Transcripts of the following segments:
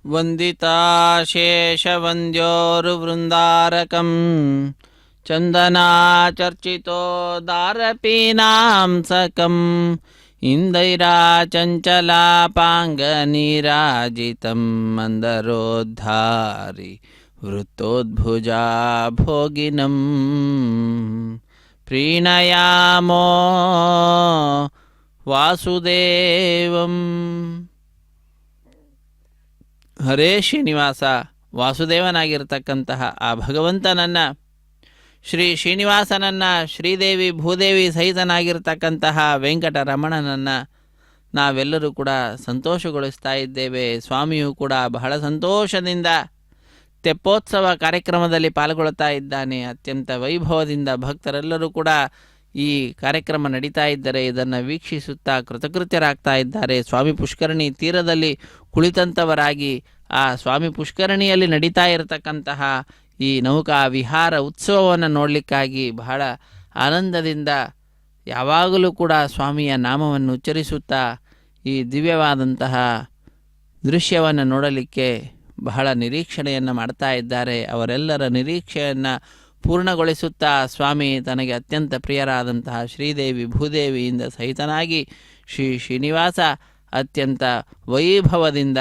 ವಂದಿತಾಶೇಷವಂದ್ಯೋರುವೃಂದಾರಕಂ ಚಂದನಾಚರ್ಚಿತೋದಾರಪೀನಾಂ ಸಕಂ ಇಂದೈರಾಚಂಚಲಾಪಾಂಗನೀರಾಜಿತಂ ಮಂದರೋದ್ಧಾರಿ ವೃತ್ತೋದ್ಭುಜಾ ಭೋಗಿನಂ ಪ್ರೀಣಯಾಮೋ ವಾಸುದೇವಂ. ಹರೇ ಶ್ರೀನಿವಾಸ, ವಾಸುದೇವನಾಗಿರ್ತಕ್ಕಂತಹ ಆ ಭಗವಂತನನ್ನು, ಶ್ರೀ ಶ್ರೀನಿವಾಸನನ್ನು, ಶ್ರೀದೇವಿ ಭೂದೇವಿ ಸಹಿತನಾಗಿರ್ತಕ್ಕಂತಹ ವೆಂಕಟರಮಣನನ್ನು ನಾವೆಲ್ಲರೂ ಕೂಡ ಸಂತೋಷಗೊಳಿಸ್ತಾ ಇದ್ದೇವೆ. ಸ್ವಾಮಿಯು ಕೂಡ ಬಹಳ ಸಂತೋಷದಿಂದ ತೆಪ್ಪೋತ್ಸವ ಕಾರ್ಯಕ್ರಮದಲ್ಲಿ ಪಾಲ್ಗೊಳ್ತಾ ಇದ್ದಾನೆ. ಅತ್ಯಂತ ವೈಭವದಿಂದ ಭಕ್ತರೆಲ್ಲರೂ ಕೂಡ ಈ ಕಾರ್ಯಕ್ರಮ ನಡೀತಾ ಇದ್ದರೆ ಇದನ್ನು ವೀಕ್ಷಿಸುತ್ತಾ ಕೃತಕೃತ್ಯರಾಗ್ತಾ ಇದ್ದಾರೆ. ಸ್ವಾಮಿ ಪುಷ್ಕರಣಿ ತೀರದಲ್ಲಿ ಕುಳಿತಂಥವರಾಗಿ ಆ ಸ್ವಾಮಿ ಪುಷ್ಕರಣಿಯಲ್ಲಿ ನಡೀತಾ ಇರತಕ್ಕಂತಹ ಈ ನೌಕಾ ವಿಹಾರ ಉತ್ಸವವನ್ನು ನೋಡಲಿಕ್ಕಾಗಿ ಬಹಳ ಆನಂದದಿಂದ ಯಾವಾಗಲೂ ಕೂಡ ಸ್ವಾಮಿಯ ನಾಮವನ್ನು ಉಚ್ಚರಿಸುತ್ತಾ ಈ ದಿವ್ಯವಾದಂತಹ ದೃಶ್ಯವನ್ನು ನೋಡಲಿಕ್ಕೆ ಬಹಳ ನಿರೀಕ್ಷಣೆಯನ್ನು ಮಾಡ್ತಾ ಇದ್ದಾರೆ. ಅವರೆಲ್ಲರ ನಿರೀಕ್ಷೆಯನ್ನು ಪೂರ್ಣಗೊಳಿಸುತ್ತಾ ಸ್ವಾಮಿ ತನಗೆ ಅತ್ಯಂತ ಪ್ರಿಯರಾದಂತಹ ಶ್ರೀದೇವಿ ಭೂದೇವಿಯಿಂದ ಸಹಿತನಾಗಿ ಶ್ರೀ ಶ್ರೀನಿವಾಸ ಅತ್ಯಂತ ವೈಭವದಿಂದ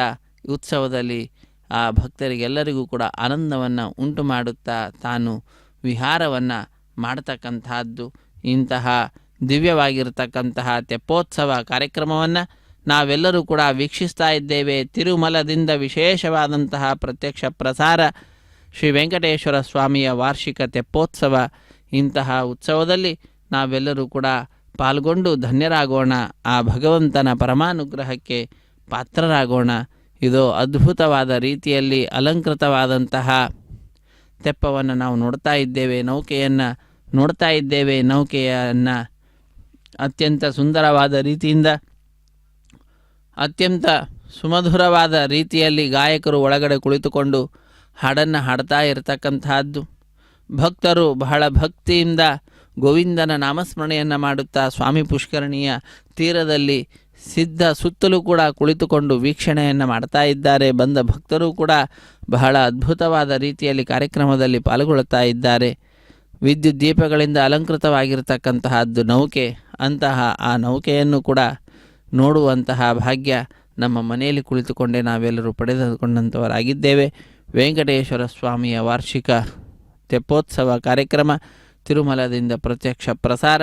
ಉತ್ಸವದಲ್ಲಿ ಆ ಭಕ್ತರಿಗೆಲ್ಲರಿಗೂ ಕೂಡ ಆನಂದವನ್ನು ಉಂಟು ಮಾಡುತ್ತಾ ತಾನು ವಿಹಾರವನ್ನು ಮಾಡತಕ್ಕಂತಹದ್ದು. ಇಂತಹ ದಿವ್ಯವಾಗಿರತಕ್ಕಂತಹ ತೆಪ್ಪೋತ್ಸವ ಕಾರ್ಯಕ್ರಮವನ್ನು ನಾವೆಲ್ಲರೂ ಕೂಡ ವೀಕ್ಷಿಸ್ತಾ ಇದ್ದೇವೆ. ತಿರುಮಲದಿಂದ ವಿಶೇಷವಾದಂತಹ ಪ್ರತ್ಯಕ್ಷ ಪ್ರಸಾರ ಶ್ರೀ ವೆಂಕಟೇಶ್ವರ ಸ್ವಾಮಿಯ ವಾರ್ಷಿಕ ತೆಪ್ಪೋತ್ಸವ. ಇಂತಹ ಉತ್ಸವದಲ್ಲಿ ನಾವೆಲ್ಲರೂ ಕೂಡ ಪಾಲ್ಗೊಂಡು ಧನ್ಯರಾಗೋಣ, ಆ ಭಗವಂತನ ಪರಮಾನುಗ್ರಹಕ್ಕೆ ಪಾತ್ರರಾಗೋಣ. ಇದು ಅದ್ಭುತವಾದ ರೀತಿಯಲ್ಲಿ ಅಲಂಕೃತವಾದಂತಹ ತೆಪ್ಪವನ್ನು ನಾವು ನೋಡ್ತಾ ಇದ್ದೇವೆ, ನೌಕೆಯನ್ನು ನೋಡ್ತಾ ಇದ್ದೇವೆ. ನೌಕೆಯನ್ನು ಅತ್ಯಂತ ಸುಂದರವಾದ ರೀತಿಯಿಂದ, ಅತ್ಯಂತ ಸುಮಧುರವಾದ ರೀತಿಯಲ್ಲಿ ಗಾಯಕರು ಒಳಗಡೆ ಕುಳಿತುಕೊಂಡು ಹಾಡನ್ನು ಹಾಡ್ತಾ ಇರತಕ್ಕಂತಹದ್ದು. ಭಕ್ತರು ಬಹಳ ಭಕ್ತಿಯಿಂದ ಗೋವಿಂದನ ನಾಮಸ್ಮರಣೆಯನ್ನು ಮಾಡುತ್ತಾ ಸ್ವಾಮಿ ಪುಷ್ಕರಣಿಯ ತೀರದಲ್ಲಿ ಸುತ್ತಲೂ ಕೂಡ ಕುಳಿತುಕೊಂಡು ವೀಕ್ಷಣೆಯನ್ನು ಮಾಡ್ತಾ ಇದ್ದಾರೆ. ಬಂದ ಭಕ್ತರು ಕೂಡ ಬಹಳ ಅದ್ಭುತವಾದ ರೀತಿಯಲ್ಲಿ ಕಾರ್ಯಕ್ರಮದಲ್ಲಿ ಪಾಲ್ಗೊಳ್ಳುತ್ತಾ ಇದ್ದಾರೆ. ವಿದ್ಯುತ್ ದೀಪಗಳಿಂದ ಅಲಂಕೃತವಾಗಿರತಕ್ಕಂತಹದ್ದು ನೌಕೆ. ಅಂತಹ ಆ ನೌಕೆಯನ್ನು ಕೂಡ ನೋಡುವಂತಹ ಭಾಗ್ಯ ನಮ್ಮ ಮನೆಯಲ್ಲಿ ಕುಳಿತುಕೊಂಡೇ ನಾವೆಲ್ಲರೂ ಪಡೆದುಕೊಂಡಂಥವರಾಗಿದ್ದೇವೆ. ವೆಂಕಟೇಶ್ವರ ಸ್ವಾಮಿಯ ವಾರ್ಷಿಕ ತೆಪ್ಪೋತ್ಸವ ಕಾರ್ಯಕ್ರಮ, ತಿರುಮಲದಿಂದ ಪ್ರತ್ಯಕ್ಷ ಪ್ರಸಾರ.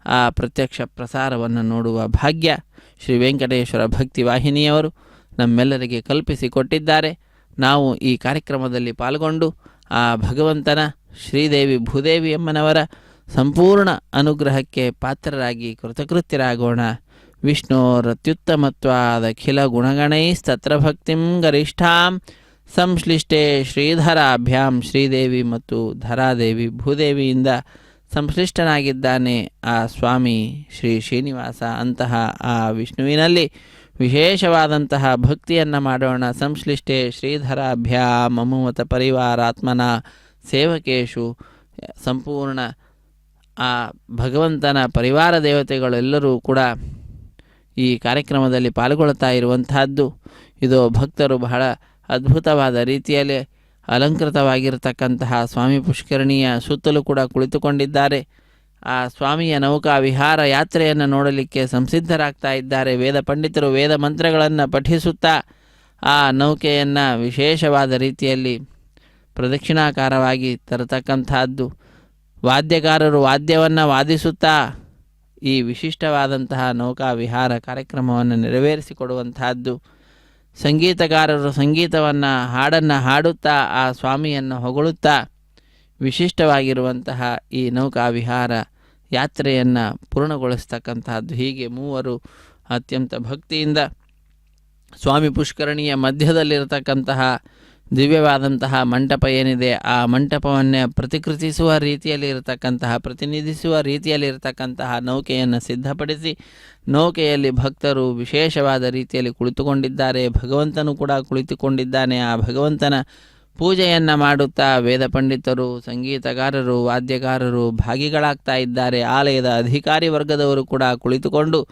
ಆ ಪ್ರತ್ಯಕ್ಷ ಪ್ರಸಾರವನ್ನು ನೋಡುವ ಭಾಗ್ಯ ಶ್ರೀ ವೆಂಕಟೇಶ್ವರ ಭಕ್ತಿ ವಾಹಿನಿಯವರು ನಮ್ಮೆಲ್ಲರಿಗೆ ಕಲ್ಪಿಸಿಕೊಟ್ಟಿದ್ದಾರೆ. ನಾವು ಈ ಕಾರ್ಯಕ್ರಮದಲ್ಲಿ ಪಾಲ್ಗೊಂಡು ಆ ಭಗವಂತನ ಶ್ರೀದೇವಿ ಭೂದೇವಿ ಅಮ್ಮನವರ ಸಂಪೂರ್ಣ ಅನುಗ್ರಹಕ್ಕೆ ಪಾತ್ರರಾಗಿ ಕೃತಕೃತ್ಯರಾಗೋಣ. ವಿಷ್ಣೋರತ್ಯುತ್ತಮತ್ವಾದಖಿಲ ಗುಣಗಣೈಸ್ತತ್ರ ಭಕ್ತಿಂ ಗರಿಷ್ಠಾಂ ಸಂಶ್ಲಿಷ್ಟೇ ಶ್ರೀಧರಾಭ್ಯಾಂ. ಶ್ರೀದೇವಿ ಮತ್ತು ಧರಾದೇವಿ ಭೂದೇವಿಯಿಂದ ಸಂಶ್ಲಿಷ್ಟನಾಗಿದ್ದಾನೆ ಆ ಸ್ವಾಮಿ ಶ್ರೀ ಶ್ರೀನಿವಾಸ. ಅಂತಹ ಆ ವಿಷ್ಣುವಿನಲ್ಲಿ ವಿಶೇಷವಾದಂತಹ ಭಕ್ತಿಯನ್ನು ಮಾಡೋಣ. ಸಂಶ್ಲಿಷ್ಟೇ ಶ್ರೀಧರಾಭ್ಯಾಂ ಅಮುಮತ ಪರಿವಾರಾತ್ಮನ ಸೇವಕೇಶು. ಸಂಪೂರ್ಣ ಆ ಭಗವಂತನ ಪರಿವಾರ ದೇವತೆಗಳೆಲ್ಲರೂ ಕೂಡ ಈ ಕಾರ್ಯಕ್ರಮದಲ್ಲಿ ಪಾಲ್ಗೊಳ್ತಾ ಇರುವಂತಹದ್ದು. ಇದು ಭಕ್ತರು ಬಹಳ ಅದ್ಭುತವಾದ ರೀತಿಯಲ್ಲಿ ಅಲಂಕೃತವಾಗಿರತಕ್ಕಂತಹ ಸ್ವಾಮಿ ಪುಷ್ಕರಣಿಯ ಸುತ್ತಲೂ ಕೂಡ ಕುಳಿತುಕೊಂಡಿದ್ದಾರೆ. ಆ ಸ್ವಾಮಿಯ ನೌಕಾ ವಿಹಾರ ಯಾತ್ರೆಯನ್ನು ನೋಡಲಿಕ್ಕೆ ಸಂಸಿದ್ಧರಾಗ್ತಾ ಇದ್ದಾರೆ. ವೇದ ಪಂಡಿತರು ವೇದ ಮಂತ್ರಗಳನ್ನು ಪಠಿಸುತ್ತಾ ಆ ನೌಕೆಯನ್ನು ವಿಶೇಷವಾದ ರೀತಿಯಲ್ಲಿ ಪ್ರದಕ್ಷಿಣಾಕಾರವಾಗಿ ತರತಕ್ಕಂತಹದ್ದು. ವಾದ್ಯಗಾರರು ವಾದ್ಯವನ್ನು ವಾದಿಸುತ್ತಾ ಈ ವಿಶಿಷ್ಟವಾದಂತಹ ನೌಕಾ ವಿಹಾರ ಕಾರ್ಯಕ್ರಮವನ್ನು ನೆರವೇರಿಸಿಕೊಡುವಂತಹದ್ದು. ಸಂಗೀತಗಾರರು ಸಂಗೀತವನ್ನು ಹಾಡನ್ನು ಹಾಡುತ್ತಾ ಆ ಸ್ವಾಮಿಯನ್ನು ಹೊಗಳುತ್ತಾ ವಿಶಿಷ್ಟವಾಗಿರುವಂತಹ ಈ ನೌಕಾ ವಿಹಾರ ಯಾತ್ರೆಯನ್ನು ಪೂರ್ಣಗೊಳಿಸ್ತಕ್ಕಂತಹದ್ದು. ಹೀಗೆ ಮೂವರು ಅತ್ಯಂತ ಭಕ್ತಿಯಿಂದ ಸ್ವಾಮಿ ಪುಷ್ಕರಣಿಯ ಮಧ್ಯದಲ್ಲಿರತಕ್ಕಂತಹ ದಿವ್ಯವಾದಂತಹ ಮಂಟಪ ಏನಿದೆ, ಆ ಮಂಟಪವನ್ನೇ ಪ್ರತಿನಿಧಿಸುವ ರೀತಿಯಲ್ಲಿ ಇರತಕ್ಕಂತಹ ನೌಕೆಯನ್ನು ಸಿದ್ಧಪಡಿಸಿ ನೌಕೆಯಲ್ಲಿ ಭಕ್ತರು ವಿಶೇಷವಾದ ರೀತಿಯಲ್ಲಿ ಕುಳಿತುಕೊಂಡಿದ್ದಾರೆ. ಭಗವಂತನು ಕೂಡ ಕುಳಿತುಕೊಂಡಿದ್ದಾನೆ. ಆ ಭಗವಂತನ ಪೂಜೆಯನ್ನು ಮಾಡುತ್ತಾ ವೇದ ಪಂಡಿತರು, ಸಂಗೀತಗಾರರು, ವಾದ್ಯಗಾರರು ಭಾಗಿಗಳಾಗ್ತಾ ಇದ್ದಾರೆ. ಆಲಯದ ಅಧಿಕಾರಿ ವರ್ಗದವರು ಕೂಡ ಕುಳಿತುಕೊಂಡು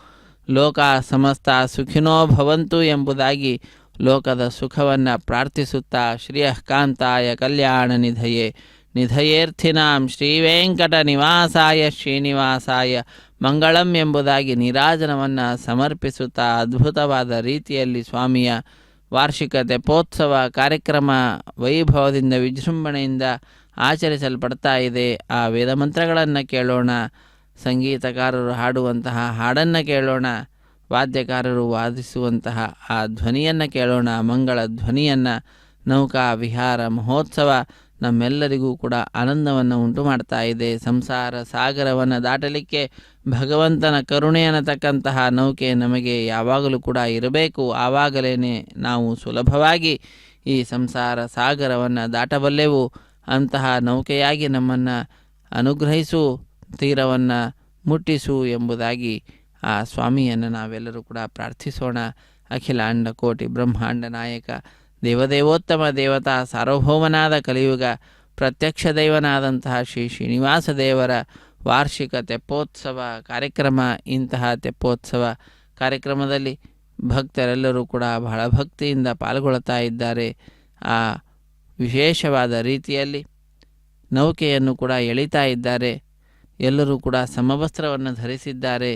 ಲೋಕ ಸಮಸ್ತ ಸುಖಿನೋ ಭವಂತು ಎಂಬುದಾಗಿ ಲೋಕದ ಸುಖವನ್ನು ಪ್ರಾರ್ಥಿಸುತ್ತಾ ಶ್ರೀಯಃಕಾಂತಾಯ ಕಲ್ಯಾಣ ನಿಧಯೇ ನಿಧಯೇರ್ಥಿನಾಂ ಶ್ರೀವೆಂಕಟ ನಿವಾಸಾಯ ಶ್ರೀನಿವಾಸಾಯ ಮಂಗಳಂ ಎಂಬುದಾಗಿ ನೀರಾಜನವನ್ನು ಸಮರ್ಪಿಸುತ್ತಾ ಅದ್ಭುತವಾದ ರೀತಿಯಲ್ಲಿ ಸ್ವಾಮಿಯ ವಾರ್ಷಿಕ ತೆಪ್ಪೋತ್ಸವ ಕಾರ್ಯಕ್ರಮ ವೈಭವದಿಂದ ವಿಜೃಂಭಣೆಯಿಂದ ಆಚರಿಸಲ್ಪಡ್ತಾ ಇದೆ. ಆ ವೇದಮಂತ್ರಗಳನ್ನು ಕೇಳೋಣ, ಸಂಗೀತಕಾರರು ಹಾಡುವಂತಹ ಹಾಡನ್ನು ಕೇಳೋಣ, ವಾದ್ಯಕಾರರು ವಾದಿಸುವಂತಹ ಆ ಧ್ವನಿಯನ್ನು ಕೇಳೋಣ, ಮಂಗಳ ಧ್ವನಿಯನ್ನು. ನೌಕಾ ವಿಹಾರ ಮಹೋತ್ಸವ ನಮ್ಮೆಲ್ಲರಿಗೂ ಕೂಡ ಆನಂದವನ್ನು ಉಂಟು ಮಾಡ್ತಾ ಇದೆ. ಸಂಸಾರ ಸಾಗರವನ್ನು ದಾಟಲಿಕ್ಕೆ ಭಗವಂತನ ಕರುಣೆ ಅನ್ನತಕ್ಕಂತಹ ನೌಕೆ ನಮಗೆ ಯಾವಾಗಲೂ ಕೂಡ ಇರಬೇಕು. ಆವಾಗಲೇ ನಾವು ಸುಲಭವಾಗಿ ಈ ಸಂಸಾರ ಸಾಗರವನ್ನು ದಾಟಬಲ್ಲೆವು. ಅಂತಹ ನೌಕೆಯಾಗಿ ನಮ್ಮನ್ನು ಅನುಗ್ರಹಿಸು, ತೀರವನ್ನು ಮುಟ್ಟಿಸು ಎಂಬುದಾಗಿ ಆ ಸ್ವಾಮಿಯನ್ನು ನಾವೆಲ್ಲರೂ ಕೂಡ ಪ್ರಾರ್ಥಿಸೋಣ. ಅಖಿಲಾಂಡ ಕೋಟಿ ಬ್ರಹ್ಮಾಂಡ ನಾಯಕ ದೇವದೇವೋತ್ತಮ ದೇವತಾ ಸಾರ್ವಭೌಮನಾದ ಕಲಿಯುಗ ಪ್ರತ್ಯಕ್ಷ ದೈವನಾದಂತಹ ಶ್ರೀ ಶ್ರೀನಿವಾಸ ದೇವರ ವಾರ್ಷಿಕ ತೆಪ್ಪೋತ್ಸವ ಕಾರ್ಯಕ್ರಮ. ಇಂತಹ ತೆಪ್ಪೋತ್ಸವ ಕಾರ್ಯಕ್ರಮದಲ್ಲಿ ಭಕ್ತರೆಲ್ಲರೂ ಕೂಡ ಬಹಳ ಭಕ್ತಿಯಿಂದ ಪಾಲ್ಗೊಳ್ತಾ ಇದ್ದಾರೆ. ಆ ವಿಶೇಷವಾದ ರೀತಿಯಲ್ಲಿ ನೌಕೆಯನ್ನು ಕೂಡ ಎಳಿತಾ ಇದ್ದಾರೆ. ಎಲ್ಲರೂ ಕೂಡ ಸಮವಸ್ತ್ರವನ್ನು ಧರಿಸಿದ್ದಾರೆ.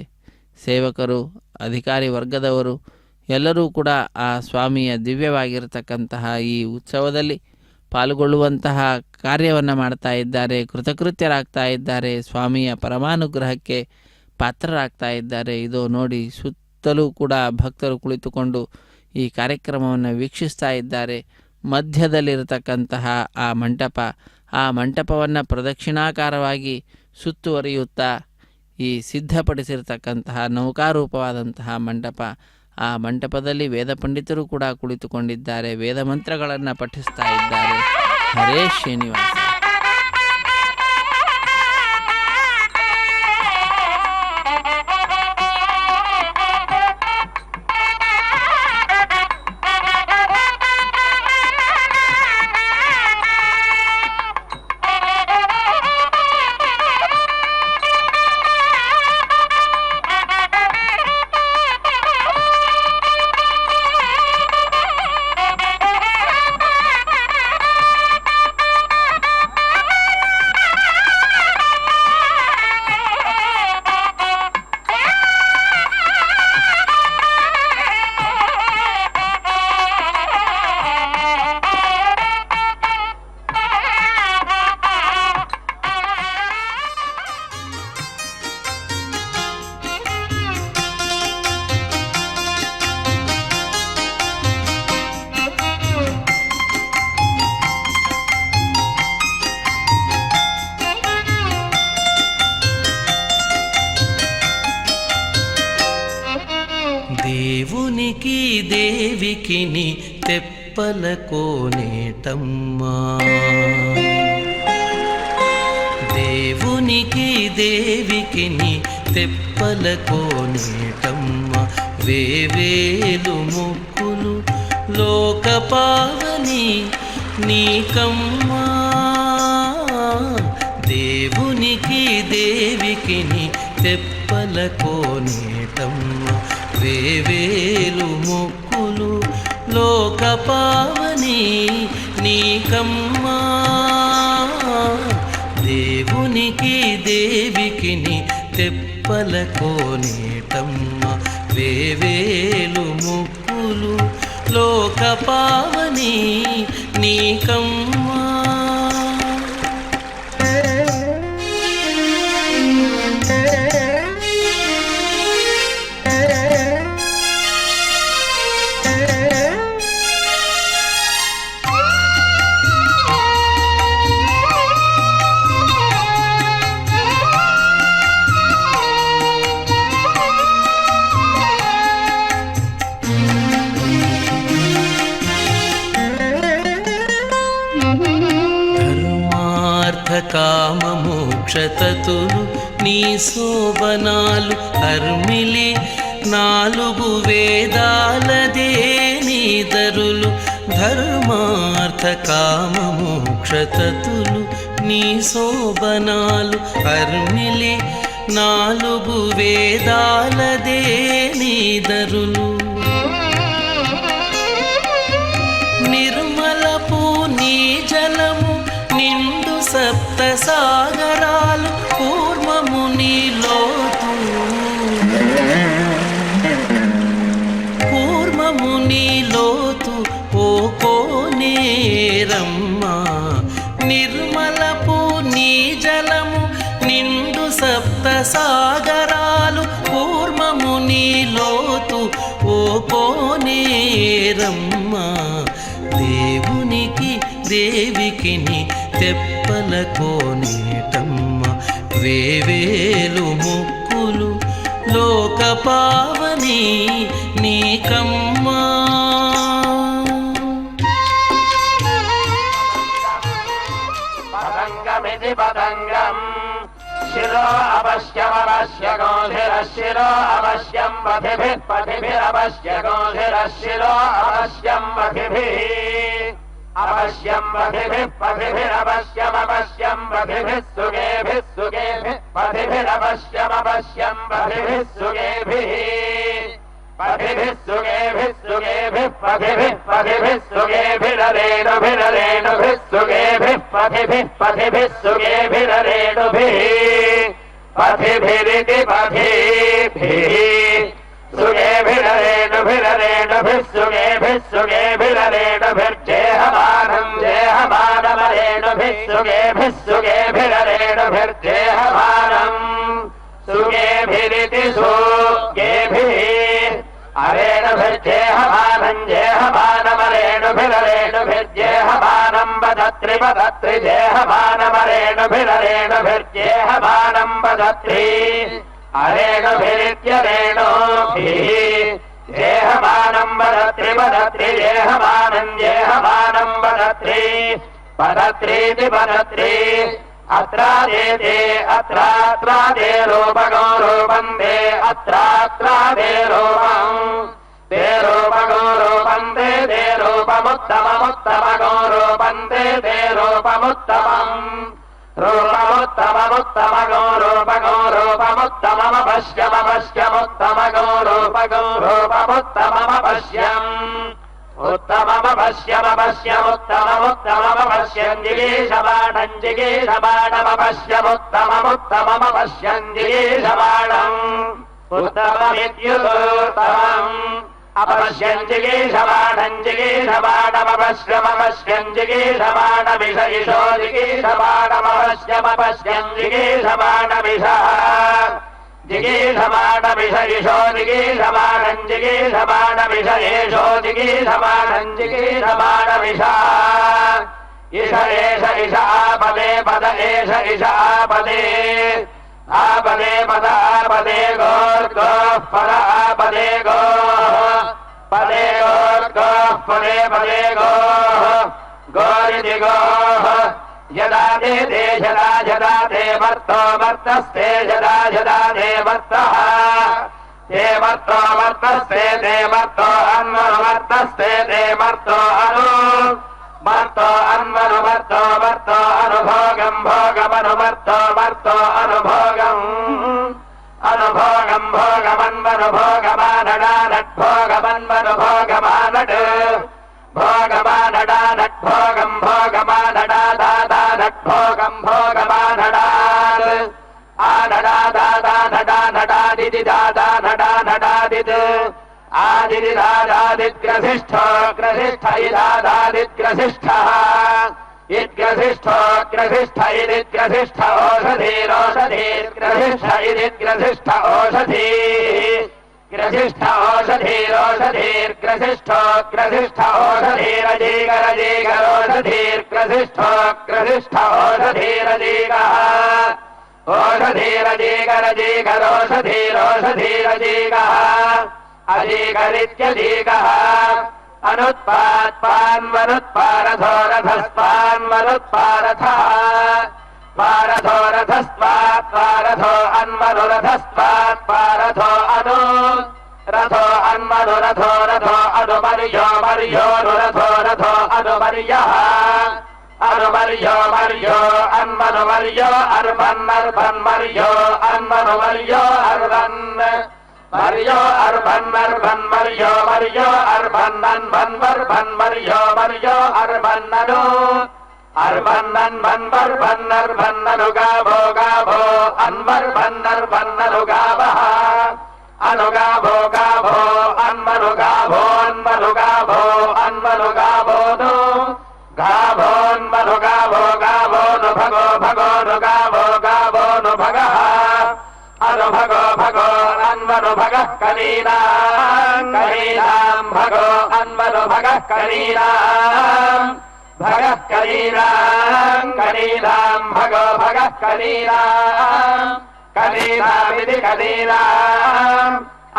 ಸೇವಕರು, ಅಧಿಕಾರಿ ವರ್ಗದವರು ಎಲ್ಲರೂ ಕೂಡ ಆ ಸ್ವಾಮಿಯ ದಿವ್ಯವಾಗಿರತಕ್ಕಂತಹ ಈ ಉತ್ಸವದಲ್ಲಿ ಪಾಲ್ಗೊಳ್ಳುವಂತಹ ಕಾರ್ಯವನ್ನು ಮಾಡ್ತಾ ಇದ್ದಾರೆ. ಕೃತಕೃತ್ಯರಾಗ್ತಾ ಇದ್ದಾರೆ. ಸ್ವಾಮಿಯ ಪರಮಾನುಗ್ರಹಕ್ಕೆ ಪಾತ್ರರಾಗ್ತಾ ಇದ್ದಾರೆ. ಇದು ನೋಡಿ, ಸುತ್ತಲೂ ಕೂಡ ಭಕ್ತರು ಕುಳಿತುಕೊಂಡು ಈ ಕಾರ್ಯಕ್ರಮವನ್ನು ವೀಕ್ಷಿಸ್ತಾ ಇದ್ದಾರೆ. ಮಧ್ಯದಲ್ಲಿರತಕ್ಕಂತಹ ಆ ಮಂಟಪವನ್ನು ಪ್ರದಕ್ಷಿಣಾಕಾರವಾಗಿ ಸುತ್ತುವರಿಯುತ್ತಾ ಈ ಸಿದ್ಧಪಡಿಸಿರ್ತಕ್ಕಂತಹ ನೌಕಾರೂಪವಾದಂತಹ ಮಂಟಪ, ಆ ಮಂಟಪದಲ್ಲಿ ವೇದ ಪಂಡಿತರು ಕೂಡ ಕುಳಿತುಕೊಂಡಿದ್ದಾರೆ. ವೇದ ಮಂತ್ರಗಳನ್ನು ಪಠಿಸ್ತಾ ಇದ್ದಾರೆ. ಹರೇ ಶ್ರೀನಿವಾಸ. దేవునికి దేవికిని తెప్పల కోనేటమ్మా, దేవునికి దేవికిని తెప్పల కోనేటమ్మా, వేవేలు ముక్కులు లోకపావని నీకమ్మా. దేవునికి దేవికిని తెప్పల కోనేటమ్మా, వేవేలు మొక్కులు లోకపావని నీకమ్మా. దేవునికి దేవికిని తెప్పల కోనేటమ్మా, వేవేలు మొక్కులు లోకపావని నీకమ్మా. కామమోక్షతతులు నీ శోభనాలు హర్మిలి, 4 వేదాలదే నీ దరులు. ధర్మార్థ కామమోక్షతతులు నీ శోభనాలు హర్మిలి, 4 వేదాలదే నీ దరులు. సప్త సాగరాలు కూర్మము నీలోతు కూర్మము నీలోతు ఓ కోనేరమ్మ నిర్మలపు నీ జలము నిండు సప్త సాగరాలు కూర్మము నీలోతు ఓ కోనేరమ్మ దేవునికి దేవికిని తెప్పల కోనేటమ్మ వేవేలు మొక్కులు లోక పావని నీకమ్మా పతంగమితి పతంగం శిరో అవశ్యమవశ్య గోధిరశిరో అవశ్యం పథిభిః పథిభిరవశ్య గోధిరశిరో అవశ్యం పథిభిః అవశ్యం పథిభిః పథిభిరవశ్యమవశ్యం పథిభిః సుగేభిః సుగేభిః పథిభిరవశ్యమవశ్యం పథిభిః సుగేభిః పథిభిః సుగేభిః సుగేభిః పథిభిః పథిభిః సుగేభిరరేణుభిరరేణుభిః సుగేభిః పథిభిః పథిభిః సుగేభిరరేణుభిః పథిభిరితి పథిభిః సుగేభిరరేణుభిరరేణుభిః సుగేభిః సుగేభిరరేణుభిర్జేహమానం జేహమానమరేణుభిః సుగేభిః సుగేభిరరేణుభిర్జేహమానం సుగేభిరితి సుగేభిః అరేణుభిర్జేహమానం జేహమానమరేణుభిరరేణుభిర్జేహమానం వదత్రి వదత్రి జేహమానమరేణుభిరరేణుభిర్జేహమానం వదత్రి అరేణుభిరిత్యరేణుభిః జేహమానం వదత్రి వదత్రి జేహమానం జేహమానం వదత్రి వదత్రీతి వదత్రి అత్రాదేతే అత్రాత్రాదే రూపగో రూపం దే అత్రాత్రాదే రూపం దే రూపగో రూపం దే దే రూపముత్తమముత్తమగో రూపం దే దే రూపముత్తమం రూపముత్తమముత్తమగో రూపగో రూపముత్తమమపశ్యమపశ్యముత్తమగో రూపగో రూపముత్తమమపశ్యం ఉత్తమమపశ్యమపశ్యముత్తమముత్తమమపశ్యం జిగీషమాణం జిగీషమాణమపశ్యముత్తమముత్తమమపశ్యం జిగీషమాణం ఉత్తమమిత్యుత్తమం అపశ్యం జిగీషమాణం జిగీషమాణమపశ్యమపశ్యం జిగీషమాణమిష ఇషో జిగీషమాణమపశ్యమపశ్యం జిగీషమాణమిష జిగీషమాణమిష ఇషో జిగీషమాణం జిగీషమాణమిష ఏషో జిగీషమాణం జిగీషమాణమిష ఇష ఏష ఇష ఆపదే పద ఏష ఇష ఆపదే ఆపదే పద ఆపదే గోర్గోః పద ఆపదే గోః పదే గోర్గోః పదే పదే గోః గోరితి గోః యదా తే తే యదా యదా తే వర్తో వర్తస్తే యదా యదా తే వర్తః తే వర్తో వర్తస్తే తే వర్తో అన్వవర్తస్తే తే వర్తో అను వర్తో అన్వనువర్తో వర్తో అనుభోగం భోగమనువర్తో వర్తో అనుభోగం అనుభోగం భోగమన్వనుభోగమానడానడ్భోగమన్వనుభోగమానడ్ భోగమానడానడ్భోగం భోగమానడాదాదానడ్భోగం భోగమానడాద్ ఆనడాదాదానడానడాదిది దాదానడానడాదిద్ ఆదిది దాదాదిగ్రసిష్ఠో గ్రసిష్ఠ ఇదాదాదిగ్రసిష్ఠః ఇద్గ్రసిష్ఠో గ్రసిష్ఠ ఇదిగ్రసిష్ఠ ఓషధీరోషధీర్గ్రసిష్ఠ ఇదిగ్రసిష్ఠ ఓషధీః గ్రసిష్ఠ ఓషధీరోషధీర్గ్రసిష్ఠో గ్రసిష్ఠ ఓషధీరజీగరజీగరోషధీర్గ్రసిష్ఠో గ్రసిష్ఠ ఓషధీరజీగः ఓషధీరజీగరజీగరోషధీరోషధీరజీగः అజీగరిత్యజీగः అనుత్పాత్పాన్వనుత్పారథో రథస్పాన్వనుత్పారథः పారథో రథస్పాత్పారథో అన్వనురథస్పాత్పారథో అను రథో అన్వనురథో రథో అనుమర్యో మర్యోనురథో రథో అనుమర్యః అనుమర్యో మర్యో అన్వనుమర్యో అర్భన్నర్భన్మర్యో అన్వనుమర్యో అర్భన్ మర్యో అర్భన్మర్భన్మర్యో మర్యో అర్భన్నన్భన్మర్భన్మర్యో మర్యో అర్భన్నను अर्भन्नन्वन्वर्भन्नर्भन्ननुगाभो गाभो अन्वर्भन्नर्भन्ननुगावः अनुगाभो गाभो अन्वनुगाभो अन्वनुगाभो अन्वनुगाभो नु गाभोन्वनुगाभो गाभो नु भगो भगो नुगाभो गाभो नु भगः अनुभगो भगो अन्वनुभगः कलीनाम् कलीनाम् भगो अन्वनुभगः कलीनाम् भगः कलीनाम् कलीनाम् भगो भगः कलीनाम् कलीनामिति कलीनाम्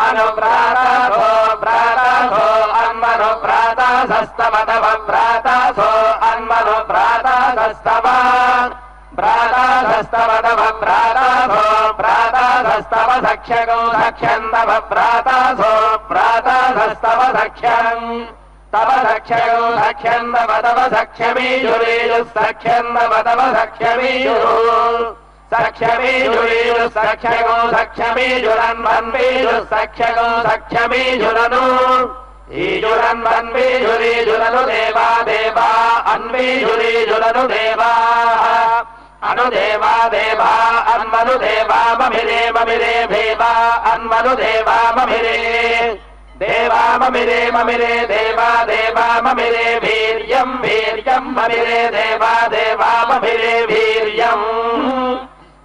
अनुप्रातासो प्रातासो अन्वनुप्रातासस्तवतव प्रातासो अन्वनुप्रातासस्तव प्रातासस्तवतव प्रातासो प्रातासस्तव सख्यगो सख्यन्तव प्रातासो प्रातासस्तव सख्यम् तव सख्यगो सख्यन्तव तव सख्यमीजुरीजुः सख्यन्तव तव सख्यमीजुः सख्यमीजुरीजुः सख्यगो सख्यमीजुरन्वन्वीजुः सख्यगो सख्यमीजुरनु ईजुरन्वन्वीजुरीजुरनु देवा देवा अन्वीजुरीजुरनु देवाः अनुदेवा देवा अन्वनुदेवा ममिरे ममिरे भेवा अन्वनुदेवा ममिरे देवा ममिरे ममिरे देवा देवा ममिरे वीर्यं वीर्यं ममिरे देवा देवा ममिरे वीर्यं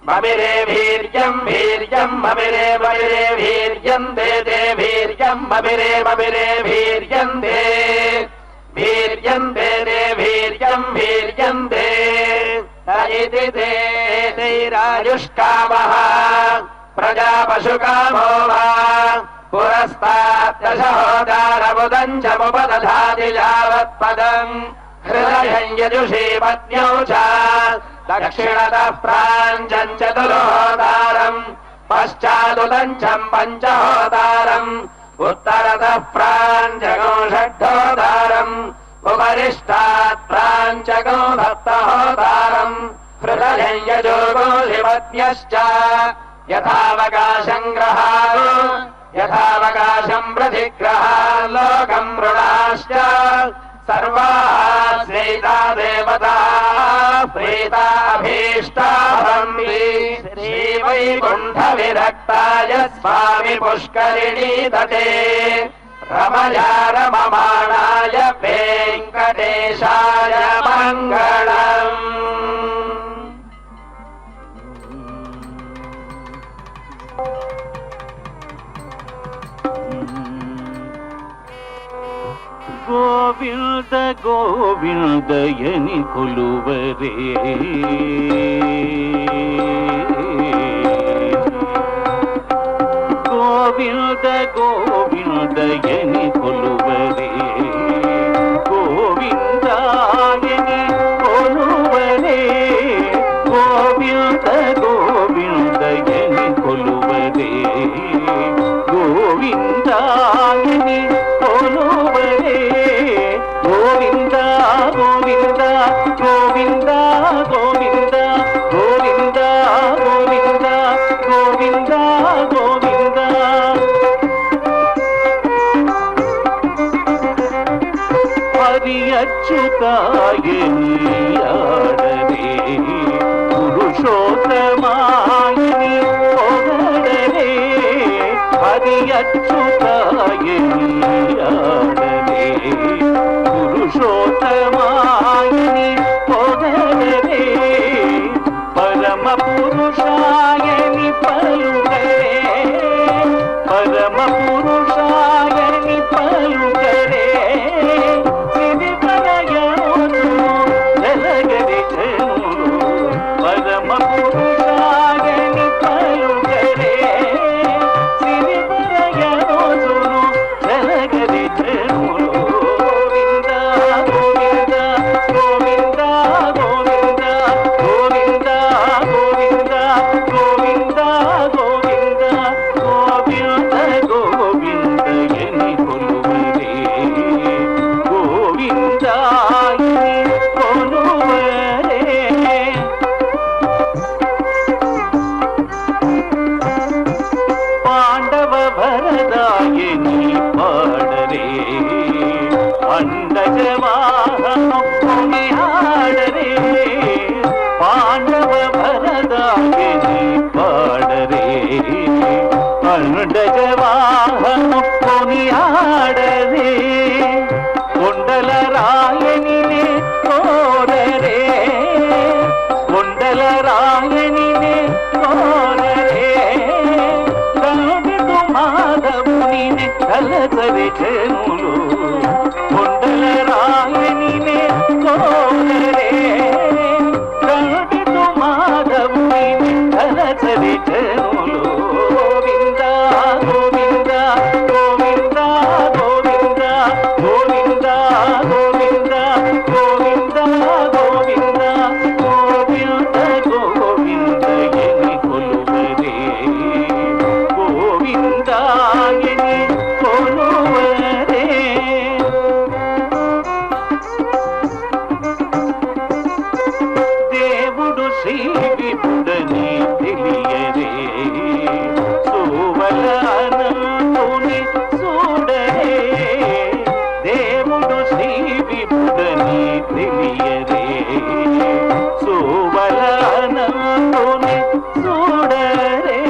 ममिरे वीर्यं वीर्यं ममिरे ममिरे वीर्यं दे दे वीर्यं ममिरे ममिरे वीर्यं दे वीर्यं दे दे वीर्यं वीर्यं दे इति ते तैरायुष्कामः प्रजापशुकामो वा पुरस्ताद्दशहोदारमुदम् च मुपदधाति यावत्पदम् हृदयं यजुषी पत्न्यौ च दक्षिणतः प्राञ्चम् चतुर्होदारम् पश्चादुदञ्चम् पञ्चहोदारम् उत्तरतः प्राञ्चगो षड्होदारम् उपरिष्टात् प्राञ्चगो सप्तहोदारम् हृदयं यजोगो शिवज्ञश्च यथावकाशम् ग्रहान् यथावकाशम् प्रतिग्रहान् लोकम् मृडाश्च सर्वाः श्रीता देवता प्रीताभीष्टा भवन्ति श्रीवैकुण्ठविरक्ताय स्वामि पुष्करिणी तटे रमया रममाणाय वेङ्कटेशाय मङ्गलम्। ಗೋವಿಂದ ಗೋವಿಂದಯನಿ ಕೊಲುವರೇ ಗೋವಿಂದ ಗೋವಿಂದಯನಿ ಕೊಲುವರೇ ಗೋವಿಂದಾಯನಿ ಕೊಲುವರೇ ಗೋವಿಂದ ಗೋವಿಂದಯನಿ ಕೊಲುವರೇ ಗೋವಿಂದಾಯನಿ ಕೊಲುವರೇ ಗೋವಿಂದ ಗೋವಿಂದ ಗೋವಿಂದ ಗೋವಿಂದ ಗೋವಿಂದ ಗೋವಿಂದ ಗೋವಿಂದ ಗೋವಿಂದ ಹರಿಯಚ್ಯುತಾಯನಿಯಾಡರೆ ಪುರುಷೋತ್ತಮಾಯನಿ ಹೊಗಡರೆ ಹರಿಯಚ್ಯುತಾಯನಿಯಾಡರೆ ಪುರುಷೋತ್ತಮಾಯನಿ ಹೊಗಡರೆ ಪರಮ ಪುರುಷಾಯನಿ ಪಲುಗರೆ ಪರಮ ಪುರುಷಾಯನಿ ಪಲುಗರೆ ಸಿರಿಪರಯನು ಜಲಗರಿ ಚನು ಪರಮ ಪುರುಷಾಯನಿ ಪಲುಗರೆ ಸಿರಿಪರಯನು ಜಲಗರಿ ಚನು ಗೋವಿಂದ ಗೋವಿಂದ ಗೋವಿಂದ ಗೋವಿಂದ ಗೋವಿಂದ ಗೋವಿಂದ ಗೋವಿಂದ ಗೋವಿಂದ ಗೋವಿಂದ ಗೋವಿಂದ ಎನಿ ಕೊಲುವರೇ ಗೋವಿಂದ ಎನಿ ಕೊಲುವರೇ ಪಾಂಡವ ಭರದಾಯನಿ ಪಾಡರೆ ಅಂಡಜವಾಹನ ಹಾಡರೆ జనులు కొండల రాయనినే కోరరే కంటితో మాధవుని తలచరి జనులు గోవింద గోవింద గోవింద గోవింద గోవింద గోవింద గోవింద గోవింద గోవింద గోవింద ఎని కొలువరే గోవింద ఎని కొలువరే. దేవుడు శ్రీ విపుడని తెలియరే సువలనంతుని చూడరే దేవుడు శ్రీ విపుడని తెలియరే సువలనంతుని చూడరే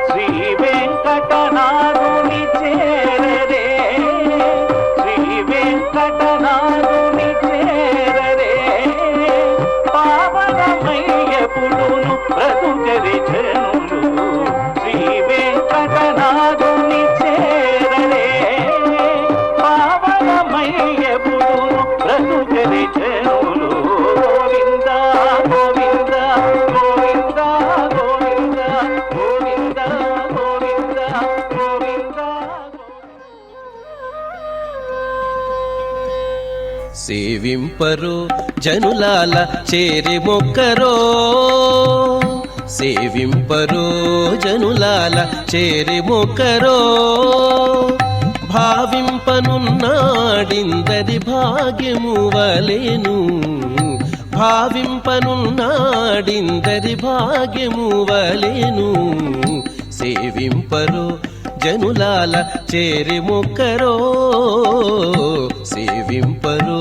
శ్రీ వెంకటనాథుని చేరరే శ్రీ వెంకటనాథుని చేరరే పావనమయ్యపుడును బ్రతుకరి జనులు శ్రీ వెంకటనాథుని చేరరే పావనమయ్యపుడును బ్రతుకరి జనులు గోవింద గోవింద గోవింద గోవింద గోవింద గోవింద గోవింద. సేవింపరు జనులాల చేరి మొక్కరో సేవింపరు జనులాల చేరి మొక్కరో భావింపనున్నాడిందరి భాగ్యము వలెను భావింపనున్నాడిందరి భాగ్యము వలెను సేవింపరు జనులాల చేరి మొక్కరో సేవింపరో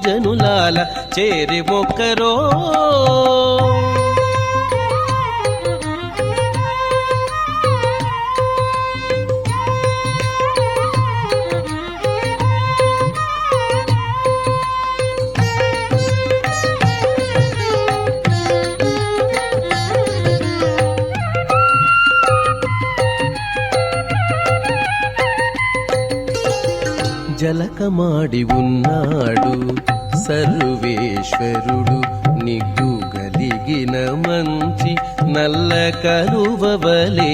జనులాల చేరి మొక్కరో. జలకమాడి ఉన్నాడు సర్వేశ్వరుడు నిగ్గు గలిగిన మంచి నల్ల కలువవలే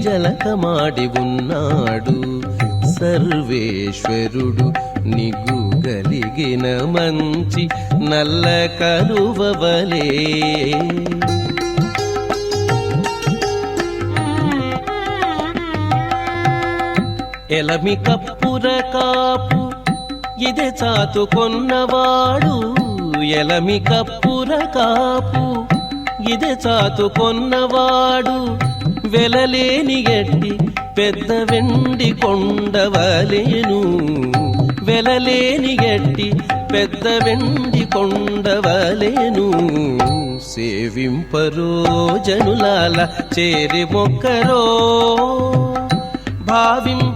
జలకమాడి ఉన్నాడు సర్వేశ్వరుడు నిగ్గు గలిగిన మంచి నల్ల కలువవలే ఎలమి కప్పుర కాపు ఇదే చాతుకొన్నవాడు ఎలమి కప్పుర కాపు ఇదే చాతుకొన్నవాడు వెలలేని గట్టి పెద్ద వెండి కొండవలేను వెలలేని గట్టి పెద్ద వెండి కొండవలేను సేవింపరో జనులాల చేరి మొక్కరో భావింపనున్నాడిందరి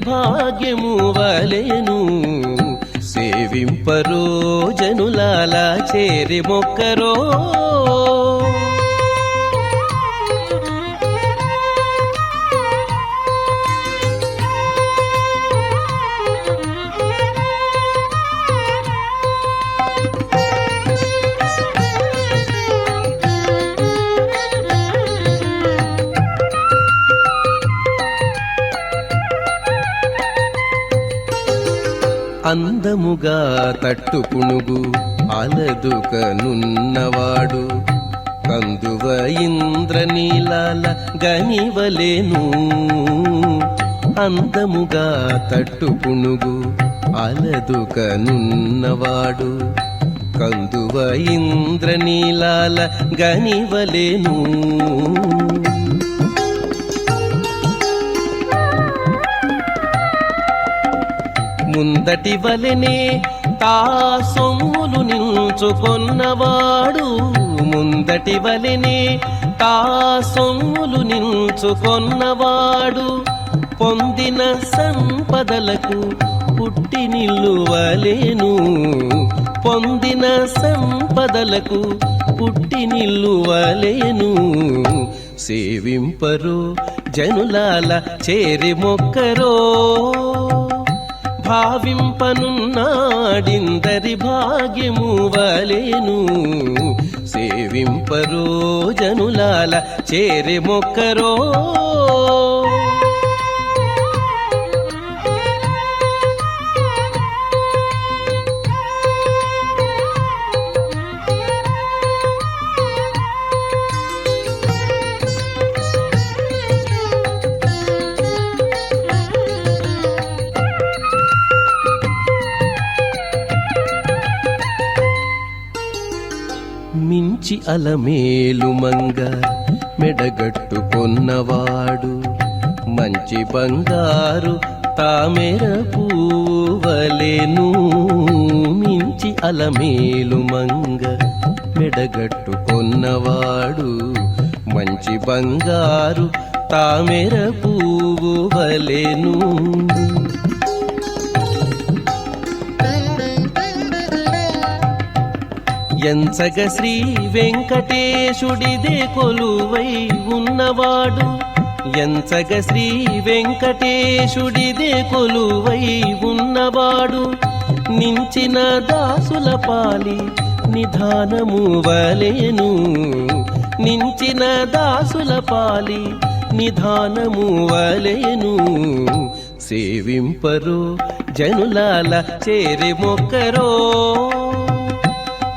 భాగ్యము వలెను సేవింపరో జనులాల చేరి మొక్కరో. అందముగా తట్టుకునుగు అలదుకనున్నవాడు కందువ ఇంద్రనీలాల గనివలేను అందముగా తట్టుకునుగు అలదుకనున్నవాడు కందువ ఇంద్రనీలాల గనివలేను ముందటి వలెనే తా సొమ్ములు నిల్చుకొన్నవాడు ముందటి వలెనే తా సొమ్ములు నిల్చుకొన్నవాడు పొందిన సంపదలకు పుట్టి నిల్లువలేను పొందిన సంపదలకు పుట్టి నిల్లువలేను సేవింపరో జనులాల చేరి మొక్కరో భావింపనున్నాడిందరి భాగ్యము వలెను సేవింపరో జనులాల చేరి మొక్కరో మించి అలమేలు మంగ మెడగట్టుకొన్నవాడు మంచి బంగారు తామెర పూవలెను మించి అలమేలు మంగ మెడగట్టుకొన్నవాడు మంచి బంగారు తామెర పూవలెను ఎంచగ శ్రీ వెంకటేశుడిదే కొలువై ఉన్నవాడు ఎంచగ శ్రీ వెంకటేశుడిదే కొలువై ఉన్నవాడు నించిన దాసుల పాలి నిధానము వలెను నించిన దాసుల పాలి నిధానము వలెను సేవింపరో జనులాల చేరి మొక్కరో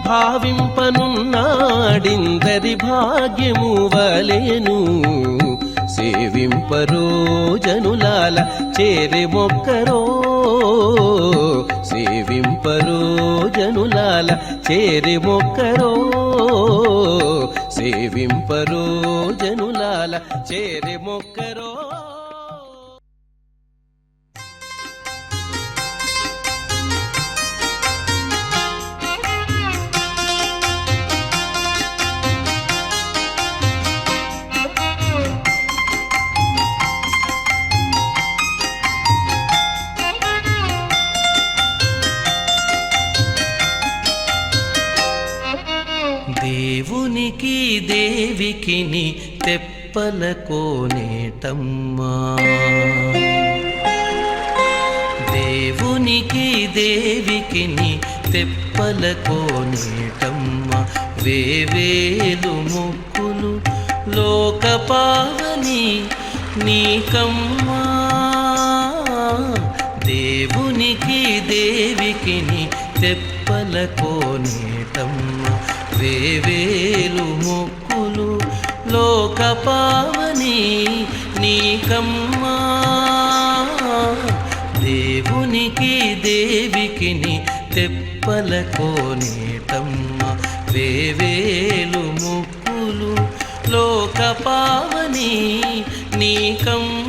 భావింపనున్నాడిందరి భాగ్యము వలెను సేవింపరో జనులాల చేరి మొక్కరో సేవింపరో జనులాల చేరి మొక్కరో సేవింపరో జనులాల చేరి మొక్కరో దేవునికి దేవికిని తెప్పల కోనేటమ్మా దేవునికి దేవికిని తెప్పల కోనేటమ్మా వేవేలు మొక్కులు లోకపావని నీకమ్మా దేవునికి దేవికిని తెప్పల కోనేటమ్మా వేవేలు మొక్కులు లోకపావని నీకమ్మా దేవునికి దేవికిని తెప్పల కోనేటమ్మా వేవేలు మొక్కులు లోకపావని నీకమ్మా